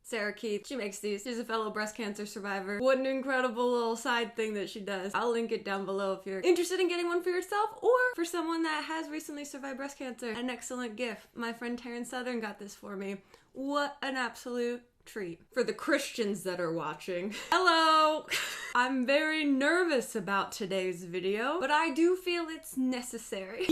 Sarah Keith. She makes these. She's a fellow breast cancer survivor. What an incredible little side thing that she does. I'll link it down below if you're interested in getting one for yourself or for someone that has recently survived breast cancer. An excellent gift. My friend Taryn Southern got this for me. What an absolute treat. For the Christians that are watching, hello! I'm very nervous about today's video, but I do feel it's necessary.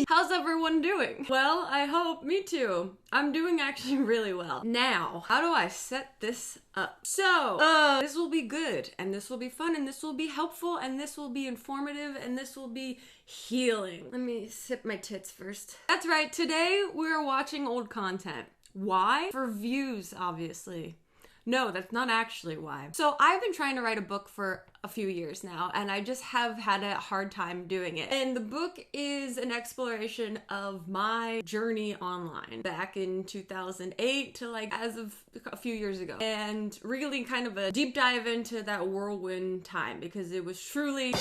How's everyone doing? Well, I hope, me too. I'm doing actually really well. Now, how do I set this up? So, this will be good, and this will be fun, and this will be helpful, and this will be informative, and this will be healing. Let me sip my tits first. That's right, today we're watching old content. Why? For views, obviously. No, that's not actually why. So I've been trying to write a book for a few years now, and I just have had a hard time doing it. And the book is an exploration of my journey online back in 2008 to like as of a few years ago. And really kind of a deep dive into that whirlwind time because it was truly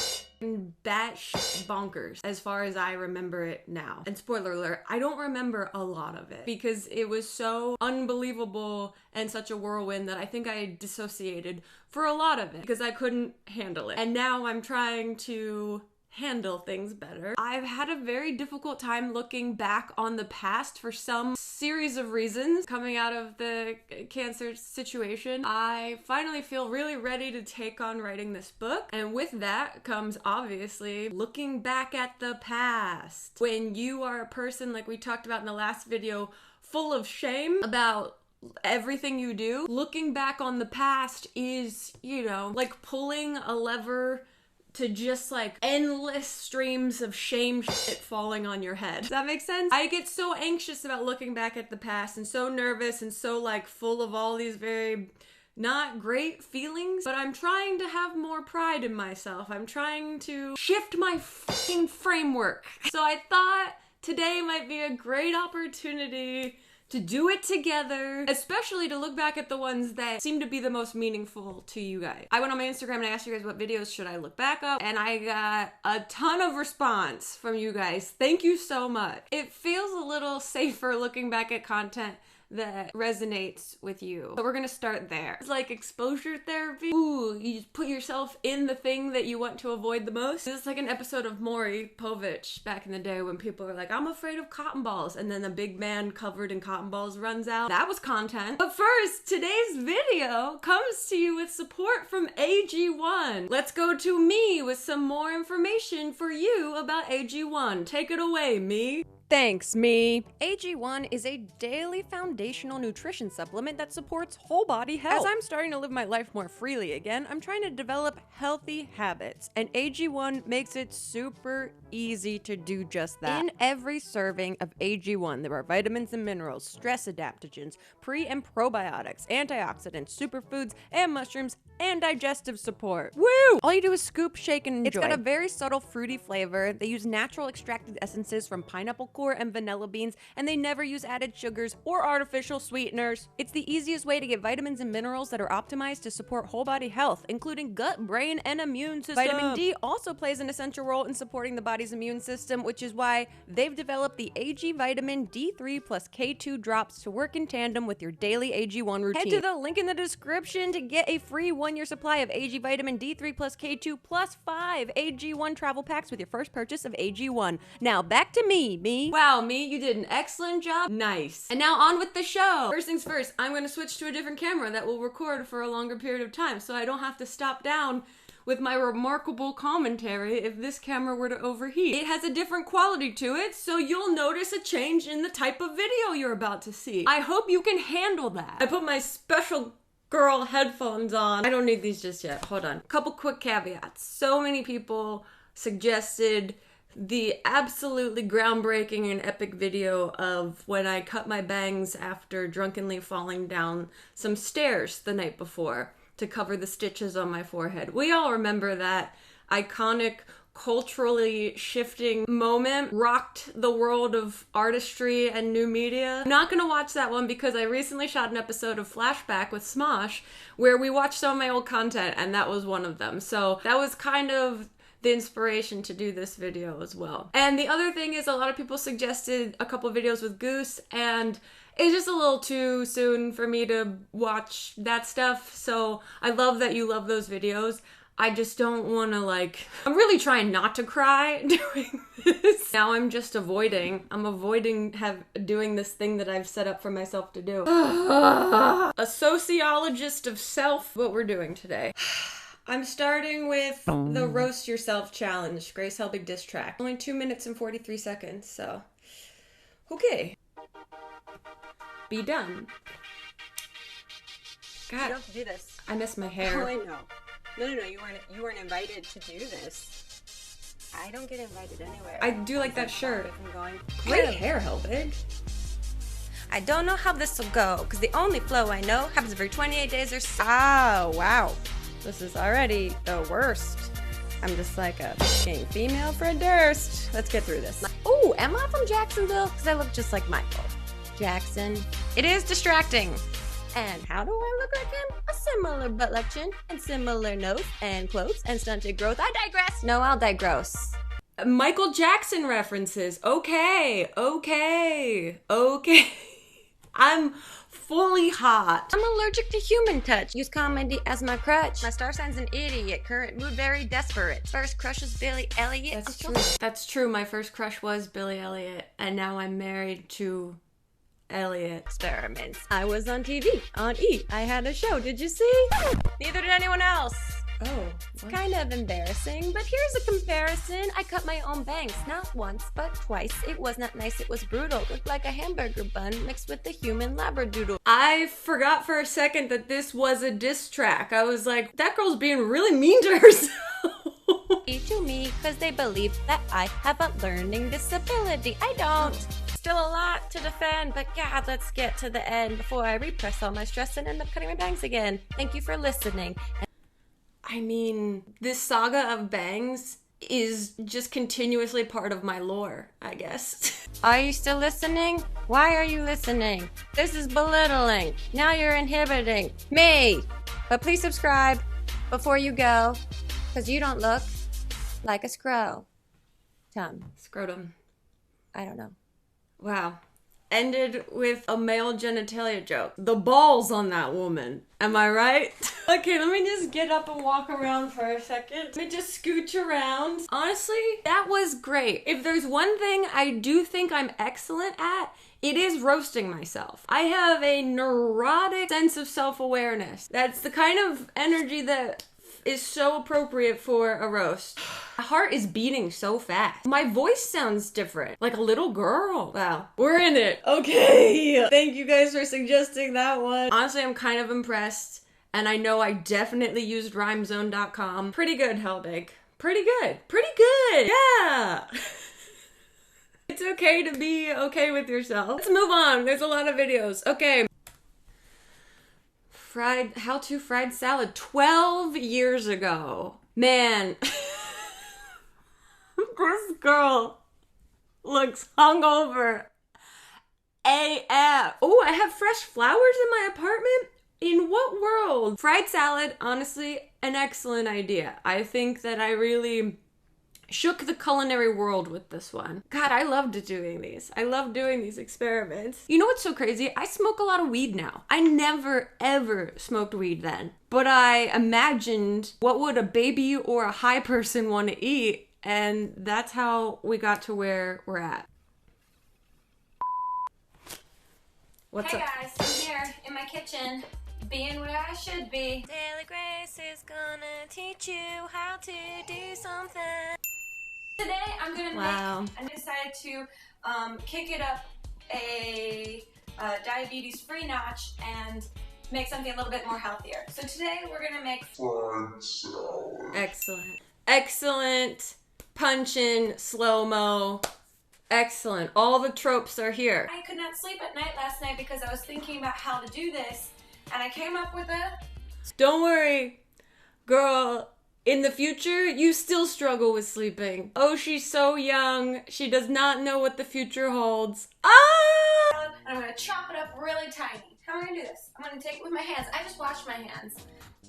batshit bonkers as far as I remember it now. And spoiler alert, I don't remember a lot of it because it was so unbelievable and such a whirlwind that I think I dissociated for a lot of it because I couldn't handle it. And now I'm trying to handle things better. I've had a very difficult time looking back on the past for some series of reasons. Coming out of the cancer situation, I finally feel really ready to take on writing this book. And with that comes obviously looking back at the past. When you are a person, like we talked about in the last video, full of shame about everything you do, looking back on the past is, you know, like pulling a lever to just like endless streams of shame shit falling on your head. Does that make sense? I get so anxious about looking back at the past and so nervous and so like full of all these very not great feelings, but I'm trying to have more pride in myself. I'm trying to shift my fucking framework. So I thought today might be a great opportunity to do it together, especially to look back at the ones that seem to be the most meaningful to you guys. I went on my Instagram and I asked you guys what videos should I look back up, and I got a ton of response from you guys. Thank you so much. It feels a little safer looking back at content that resonates with you. So we're gonna start there. It's like exposure therapy. Ooh, you just put yourself in the thing that you want to avoid the most. This is like an episode of Maury Povich back in the day when people are like, I'm afraid of cotton balls, and then a big man covered in cotton balls runs out. That was content. But first, today's video comes to you with support from AG1. Let's go to me with some more information for you about AG1. Take it away, me. Thanks, me. AG1 is a daily foundational nutrition supplement that supports whole body health. As I'm starting to live my life more freely again, I'm trying to develop healthy habits, and AG1 makes it super easy to do just that. In every serving of AG1, there are vitamins and minerals, stress adaptogens, pre- and probiotics, antioxidants, superfoods, and mushrooms, and digestive support. Woo! All you do is scoop, shake, and enjoy. It's got a very subtle fruity flavor. They use natural extracted essences from pineapple core and vanilla beans, and they never use added sugars or artificial sweeteners. It's the easiest way to get vitamins and minerals that are optimized to support whole body health, including gut, brain, and immune system. Vitamin D also plays an essential role in supporting the body's immune system, which is why they've developed the AG Vitamin D3 plus K2 drops to work in tandem with your daily AG1 routine. Head to the link in the description to get a free 1-year supply of AG Vitamin D3 plus K2 plus 5 AG1 travel packs with your first purchase of AG1. Now back to me. Wow, me, you did an excellent job. Nice. And now on with the show. First things first, I'm going to switch to a different camera that will record for a longer period of time so I don't have to stop down with my remarkable commentary if this camera were to overheat. It has a different quality to it, so you'll notice a change in the type of video you're about to see. I hope you can handle that. I put my special girl headphones on. I don't need these just yet. Hold on. Couple quick caveats. So many people suggested the absolutely groundbreaking and epic video of when I cut my bangs after drunkenly falling down some stairs the night before to cover the stitches on my forehead. We all remember that iconic, culturally shifting moment, rocked the world of artistry and new media. I'm not gonna watch that one because I recently shot an episode of Flashback with Smosh where we watched some of my old content, and that was one of them. So that was kind of the inspiration to do this video as well. And the other thing is a lot of people suggested a couple videos with Goose, and It's just a little too soon for me to watch that stuff. So I love that you love those videos. I just don't want to I'm really trying not to cry doing this. Now I'm just avoiding. I'm avoiding doing this thing that I've set up for myself to do. A sociologist of self, what we're doing today. I'm starting with the Roast Yourself Challenge, Grace Helbig diss track. Only 2 minutes and 43 seconds, so. Okay. Be done. God. You don't have to do this. I miss my hair. Oh, I know. No, you weren't invited to do this. I don't get invited anywhere. I do like that shirt. I'm going. Great hair, Helbig. I don't know how this will go, because the only flow I know happens every 28 days or so. Oh, wow. This is already the worst. I'm just like a fucking female Fred Durst. Let's get through this. Oh, am I from Jacksonville? Because I look just like Michael Jackson. It is distracting. And how do I look like him? A similar butt like chin, and similar nose, and clothes, and stunted growth. I digress. No, I'll digress. Michael Jackson references. Okay. I'm fully hot. I'm allergic to human touch. Use comedy as my crutch. My star sign's an idiot. Current mood very desperate. First crush was Billy Elliot. That's true. That's true. My first crush was Billy Elliot, and now I'm married to Elliot. Experiments. I was on TV, on E! I had a show, did you see? Neither did anyone else. Oh. It's kind of embarrassing, but here's a comparison. I cut my own bangs, not once, but twice. It was not nice, it was brutal. Looked like a hamburger bun mixed with a human labradoodle. I forgot for a second that this was a diss track. I was like, that girl's being really mean to herself. To me, because they believe that I have a learning disability. I don't. Still a lot to defend, but God, let's get to the end before I repress all my stress and end up cutting my bangs again. Thank you for listening. I mean, this saga of bangs is just continuously part of my lore, I guess. Are you still listening? Why are you listening? This is belittling. Now you're inhibiting me. But please subscribe before you go, because you don't look like a scrotum. Scrotum. I don't know. Wow. Ended with a male genitalia joke. The balls on that woman. Am I right? Okay, let me just get up and walk around for a second. Let me just scooch around. Honestly, that was great. If there's one thing I do think I'm excellent at, it is roasting myself. I have a neurotic sense of self-awareness. That's the kind of energy that is so appropriate for a roast. My heart is beating so fast. My voice sounds different, like a little girl. Wow, we're in it. Okay, thank you guys for suggesting that one. Honestly, I'm kind of impressed, and I know I definitely used rhymezone.com. Pretty good, Helbig. Pretty good. Pretty good. Yeah. It's okay to be okay with yourself. Let's move on. There's a lot of videos. Okay. How to fried salad 12 years ago. Man, this girl looks hungover AF. Oh, I have fresh flowers in my apartment? In what world? Fried salad, honestly, an excellent idea. I think that I really shook the culinary world with this one. God, I loved doing these. I love doing these experiments. You know what's so crazy? I smoke a lot of weed now. I never, ever smoked weed then. But I imagined what would a baby or a high person want to eat, and that's how we got to where we're at. What's up? Hey guys, I'm here in my kitchen, being where I should be. Daily Grace is gonna teach you how to do something. Today I'm gonna I decided to kick it up a diabetes-free notch and make something a little bit more healthier. So today we're gonna make fried salad. Excellent. Excellent. Punchin', slow-mo. Excellent. All the tropes are here. I could not sleep at night last night because I was thinking about how to do this, and I came up with a... Don't worry, girl. In the future, you still struggle with sleeping. Oh, she's so young. She does not know what the future holds. Ah! And I'm gonna chop it up really tiny. How am I gonna do this? I'm gonna take it with my hands. I just washed my hands.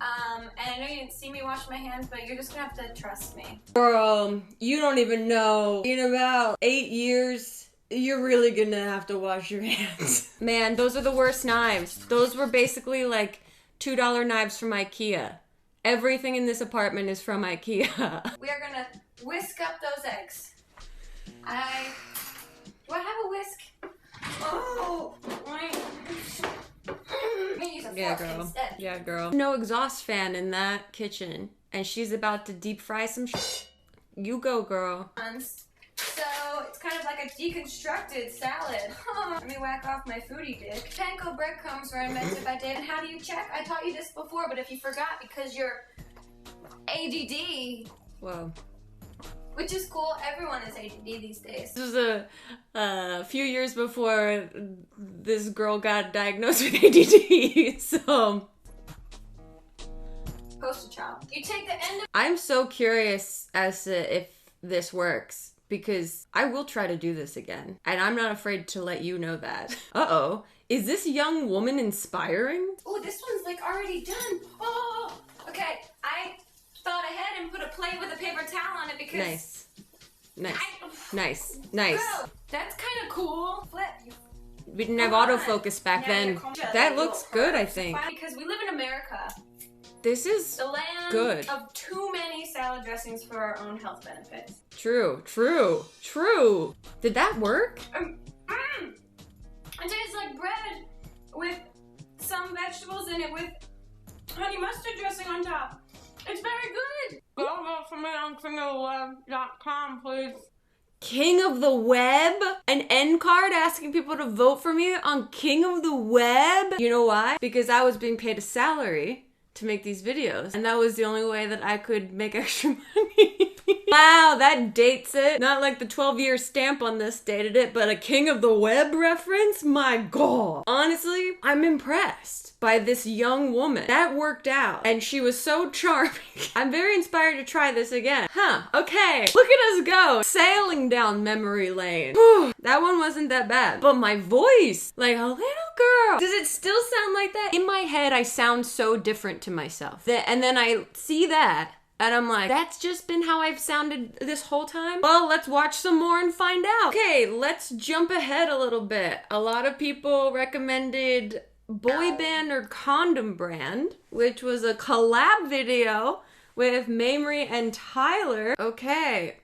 And I know you didn't see me wash my hands, but you're just gonna have to trust me. Girl, you don't even know. In about 8 years, you're really gonna have to wash your hands. Man, those are the worst knives. Those were basically like $2 knives from IKEA. Everything in this apartment is from IKEA. We are gonna whisk up those eggs. Do I have a whisk? Oh, wait. I'm gonna use a fork instead. Yeah, girl. No exhaust fan in that kitchen, and she's about to deep fry some You go, girl. So, it's kind of like a deconstructed salad. Let me whack off my foodie dick. Panko breadcrumbs were invented by David. How do you check? I taught you this before, but if you forgot because you're ADD. Whoa. Which is cool. Everyone is ADD these days. This was a few years before this girl got diagnosed with ADD, so... Poster child. You take the end of... I'm so curious as to if this works, because I will try to do this again, and I'm not afraid to let you know that. Uh-oh. Is this young woman inspiring? Oh, this one's like already done. Oh, okay. I thought ahead and put a plate with a paper towel on it because... Nice. Nice. Girl, that's kind of cool. Flip. We didn't have autofocus back then. That looks good, I think. Because we live in America. This is the land good. Of too many salad dressings for our own health benefits. True. Did that work? It tastes like bread with some vegetables in it with honey mustard dressing on top. It's very good. Go vote for me on kingoftheweb.com, please. King of the Web? An end card asking people to vote for me on King of the Web? You know why? Because I was being paid a salary to make these videos, and that was the only way that I could make extra money. Wow, that dates it. Not like the 12-year stamp on this dated it, but a King of the Web reference? My God. Honestly, I'm impressed by this young woman. That worked out, and she was so charming. I'm very inspired to try this again. Huh, okay. Look at us go, sailing down memory lane. Whew, that one wasn't that bad. But my voice, like a little girl. Does it still sound like that? In my head, I sound so different to myself. And then I see that, and I'm like, that's just been how I've sounded this whole time? Well, let's watch some more and find out. Okay, let's jump ahead a little bit. A lot of people recommended Boy Band or Condom Brand, which was a collab video with Mamrie and Tyler. Okay.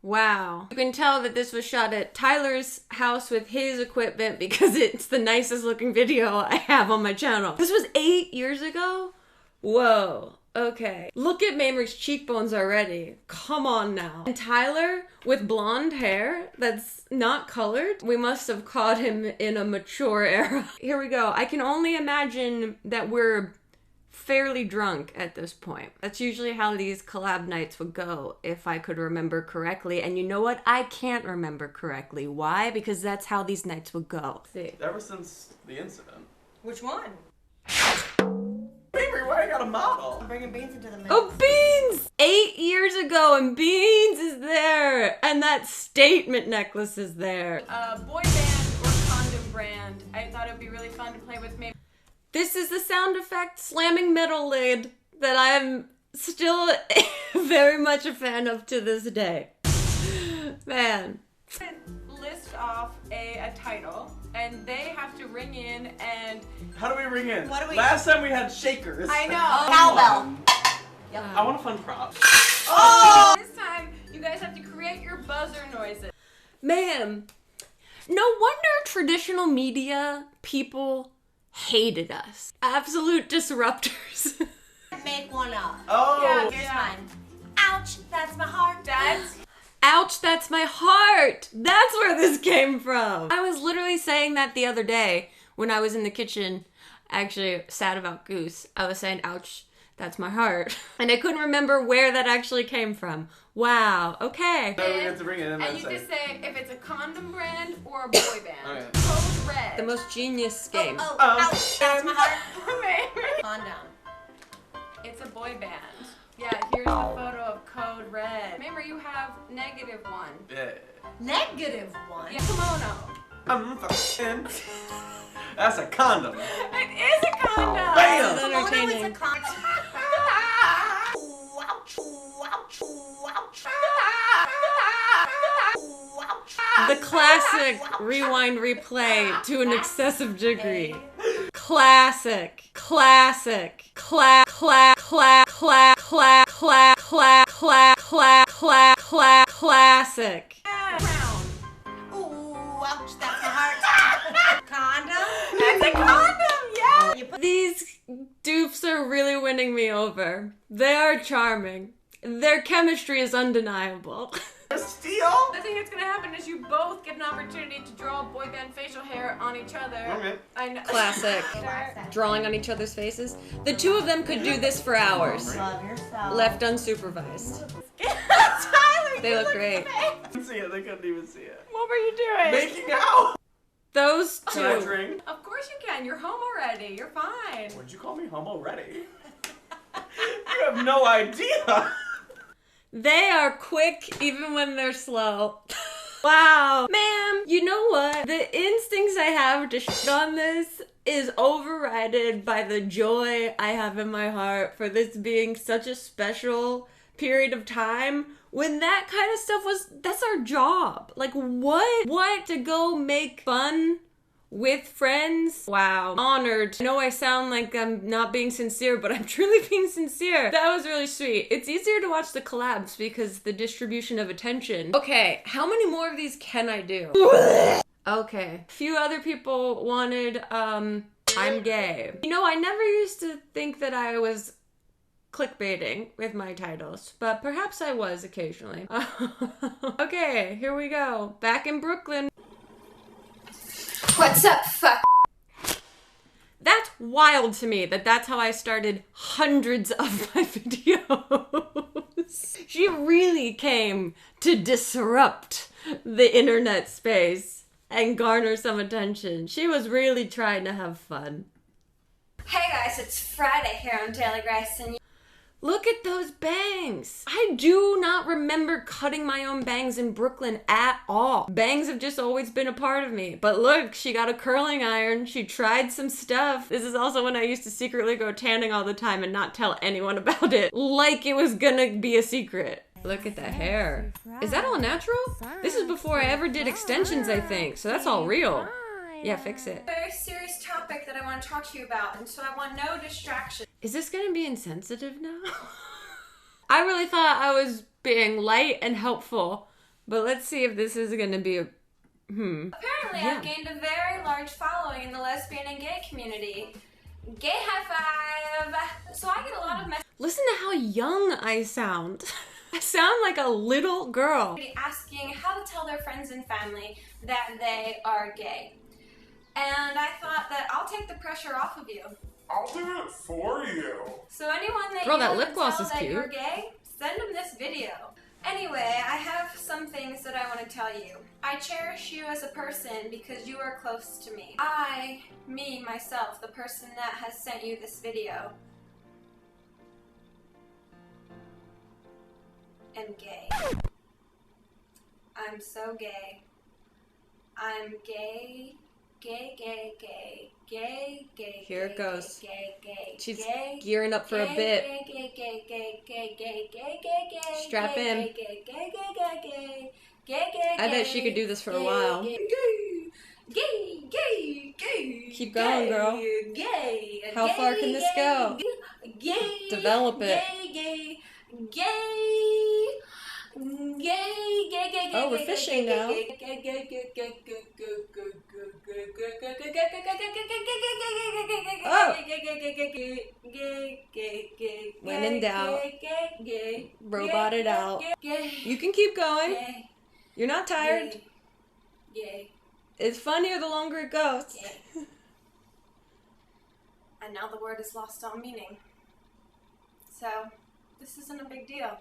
Wow. You can tell that this was shot at Tyler's house with his equipment because it's the nicest looking video I have on my channel. This was 8 years ago? Whoa. Okay. Look at Mamrie's cheekbones already. Come on now. And Tyler with blonde hair that's not colored. We must have caught him in a mature era. Here we go. I can only imagine that we're fairly drunk at this point. That's usually how these collab nights would go, if I could remember correctly. And you know what? I can't remember correctly. Why? Because that's how these nights would go. See. Ever since the incident. Which one? Mamrie, why you got a model? I'm bringing Beans into the mix. Oh, Beans! 8 years ago, and Beans is there! And that statement necklace is there. Boy Band or Condom Brand. I thought it would be really fun to play with. Maybe. This is the sound effect slamming metal lid that I'm still very much a fan of to this day. Man. List off a title, and they have to ring in and... How do we ring in? What do we... Last time we had shakers. I know. Cowbell. Yep. I want a fun prop. Oh! This time, you guys have to create your buzzer noises. Man, no wonder traditional media people hated us. Absolute disruptors. Make one up. Oh! Yeah, Here's mine. Ouch, that's my heart. That's... Ouch, that's my heart. That's where this came from. I was literally saying that the other day when I was in the kitchen, actually sad about Goose. I was saying, ouch, that's my heart. And I couldn't remember where that actually came from. Wow, okay. Now we have to bring it in and you just say if it's a condom brand or a boy band. Okay. Code red. The most genius game. Ouch, that's my heart. Calm down. It's a boy band. Yeah, here's the photo of Code Red. Remember, you have -1. Yeah. -1. Yeah, kimono. That's a condom. It is a condom. Bam! That's Kimono is entertaining. a condom. Ooh, ouch, ooh, ouch, ooh, ouch. Ooh, ouch. The classic rewind replay to an excessive degree. Classic. Classic. Classic. Ooh, ouch, that's a heart. Condom? It's a condom, yeah! You put These dupes are really winning me over. They are charming. Their chemistry is undeniable. Steal? The thing that's gonna happen is you both get an opportunity to draw boy band facial hair on each other. Okay. I know. Classic. Drawing on each other's faces. The two of them could do this for hours. love yourself. Left unsupervised. Tyler, They you look great. at me. Couldn't see it. They couldn't even see it. What were you doing? Making out. Those Can I two. drink? Of course you can. You're home already. You're fine. Would you call me home already? You have no idea. They are quick even when they're slow. Wow. Ma'am, you know what? The instincts I have to shit on this is overridden by the joy I have in my heart for this being such a special period of time when that kind of stuff that's our job. Like, what? To go make fun with friends? Wow. Honored. I know I sound like I'm not being sincere, but I'm truly being sincere. That was really sweet. It's easier to watch the collabs because the distribution of attention. Okay, how many more of these can I do? Okay. A few other people wanted, I'm gay. You know, I never used to think that I was clickbaiting with my titles, but perhaps I was occasionally. Okay, here we go. Back in Brooklyn. What's up, fuck? That's wild to me that that's how I started hundreds of my videos. She really came to disrupt the internet space and garner some attention. She was really trying to have fun. Hey guys, it's Friday here on Daily Grace, and Look at those bangs. I do not remember cutting my own bangs in Brooklyn at all. Bangs have just always been a part of me. But look, she got a curling iron. She tried some stuff. This is also when I used to secretly go tanning all the time and not tell anyone about it. Like it was gonna be a secret. Look at the hair. Is that all natural? This is before I ever did extensions, I think. So that's all real. Yeah, fix it. very serious topic that I want to talk to you about, and so I want no distraction. Is this gonna be insensitive now? I really thought I was being light and helpful, but let's see if this is gonna be a Apparently, Yeah. I've gained a very large following in the lesbian and gay community. Gay high five! So I get a lot of messages Listen to how young I sound. I sound like a little girl. asking how to tell their friends and family that they are gay. And I thought that I'll take the pressure off of you. I'll do it for you. So anyone that Girl, you that want lip to gloss tell is that cute. you're gay, send them this video. Anyway, I have some things that I want to tell you. I cherish you as a person because you are close to me. Myself, the person that has sent you this video, am gay. I'm so gay. I'm gay. Gay, gay, gay, gay, gay. Here it gay, goes. Gay, gay, She's gay, gearing up for a gay, bit. Gay, gay, gay, gay, gay, gay, gay, gay, gay. Strap gay, in. Gay, gay, gay, gay, gay, gay, gay, gay. I bet she could do this for a gay, while. Gay, gay, gay, gay. Keep going, girl. Gay. How far can this go? Gay. Develop it. Gay, gay, gay. Gay, gay, gay, Oh, we're gay, fishing gay, now. gay, gay, gay, gay, gay, gay, gay, gay, gay, gay, gay, gay, gay, gay, When in doubt, gay, robot it out. gay, You can keep going. gay, You're not tired. gay, It's funnier the longer it goes. gay. And now the word has lost all meaning. So, this isn't a big deal.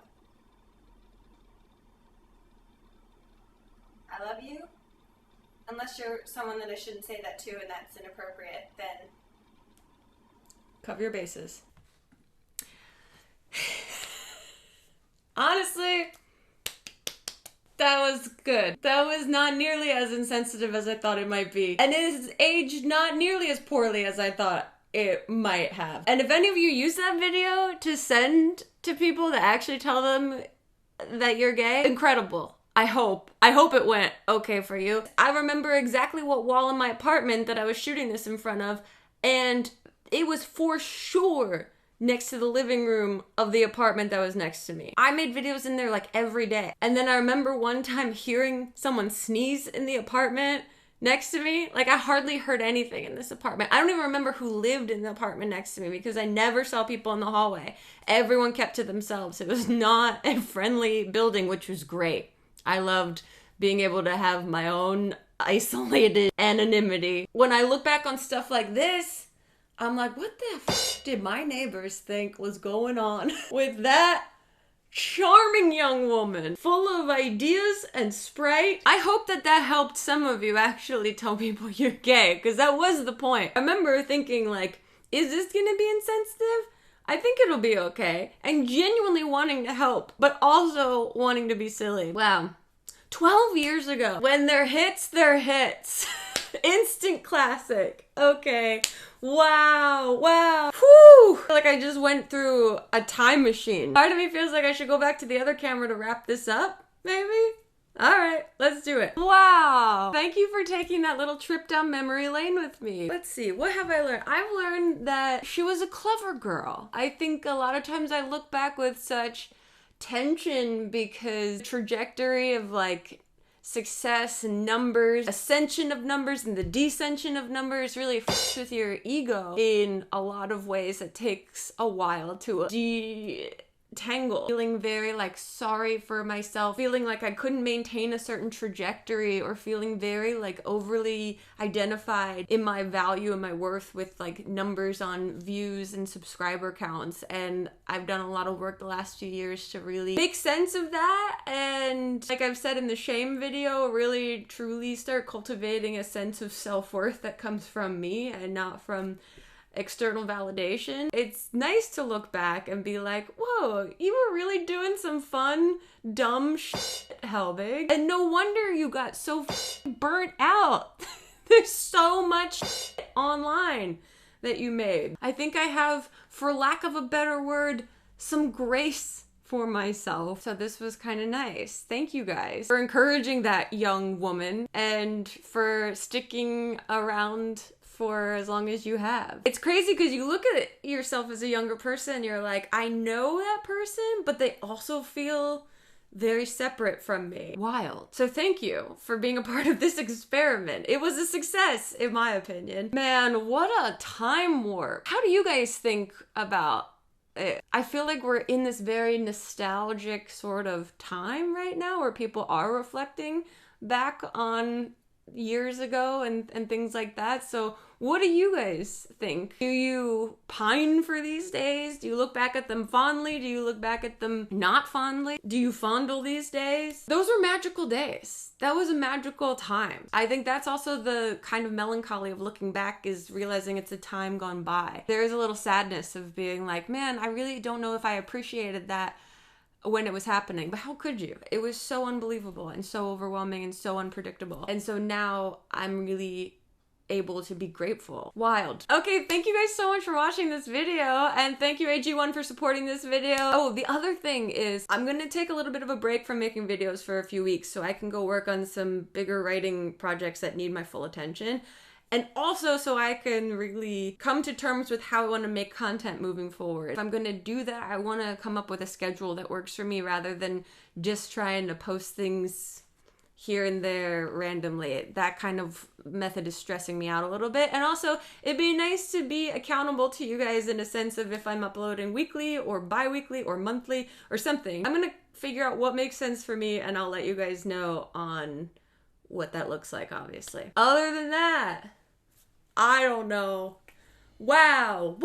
I love you. Unless you're someone that I shouldn't say that to and that's inappropriate, then Cover your bases. Honestly, that was good. That was not nearly as insensitive as I thought it might be. And it is aged not nearly as poorly as I thought it might have. And if any of you use that video to send to people to actually tell them that you're gay, incredible. I hope it went okay for you. I remember exactly what wall in my apartment that I was shooting this in front of, and it was for sure next to the living room of the apartment that was next to me. I made videos in there like every day. And then I remember one time hearing someone sneeze in the apartment next to me. Like, I hardly heard anything in this apartment. I don't even remember who lived in the apartment next to me because I never saw people in the hallway. Everyone kept to themselves. It was not a friendly building, which was great. I loved being able to have my own isolated anonymity. When I look back on stuff like this, I'm like, what the f did my neighbors think was going on with that charming young woman full of ideas and sprite? I hope that helped some of you actually tell people you're gay, because that was the point. I remember thinking, like, is this gonna be insensitive? I think it'll be okay. And genuinely wanting to help, but also wanting to be silly. Wow. 12 years ago. When they're hits, they're hits. Instant classic. Okay. Wow. Whew. Like I just went through a time machine. Part of me feels like I should go back to the other camera to wrap this up, maybe? Alright, let's do it. Wow. Thank you for taking that little trip down memory lane with me. Let's see, what have I learned? I've learned that she was a clever girl. I think a lot of times I look back with such tension because trajectory of like success and numbers, ascension of numbers and the descension of numbers really f***s with your ego in a lot of ways. That takes a while to detangle. Feeling very like sorry for myself, feeling like I couldn't maintain a certain trajectory, or feeling very like overly identified in my value and my worth with like numbers on views and subscriber counts. And I've done a lot of work the last few years to really make sense of that, and like I've said in the shame video, really truly start cultivating a sense of self-worth that comes from me and not from external validation. It's nice to look back and be like, whoa, you were really doing some fun, dumb shit, Helbig. And no wonder you got so burnt out. There's so much shit online that you made. I think I have, for lack of a better word, some grace for myself. So this was kind of nice. Thank you guys for encouraging that young woman and for sticking around for as long as you have. It's crazy because you look at yourself as a younger person, you're like, I know that person, but they also feel very separate from me. Wild. So thank you for being a part of this experiment. It was a success, in my opinion. Man, what a time warp. How do you guys think about it? I feel like we're in this very nostalgic sort of time right now where people are reflecting back on years ago and things like that. So what do you guys think? Do you pine for these days? Do you look back at them fondly? Do you look back at them not fondly? Do you fondle these days? Those were magical days. That was a magical time. I think that's also the kind of melancholy of looking back, is realizing it's a time gone by. There is a little sadness of being like, man, I really don't know if I appreciated that when it was happening, but how could you? It was so unbelievable and so overwhelming and so unpredictable. And so now I'm really able to be grateful. Wild. Okay, thank you guys so much for watching this video, and thank you AG1 for supporting this video. Oh, the other thing is I'm gonna take a little bit of a break from making videos for a few weeks so I can go work on some bigger writing projects that need my full attention. And also so I can really come to terms with how I want to make content moving forward. If I'm going to do that, I want to come up with a schedule that works for me rather than just trying to post things here and there randomly. That kind of method is stressing me out a little bit. And also, it'd be nice to be accountable to you guys in a sense of if I'm uploading weekly or bi-weekly or monthly or something. I'm going to figure out what makes sense for me, and I'll let you guys know on what that looks like, obviously. Other than that, I don't know. Wow.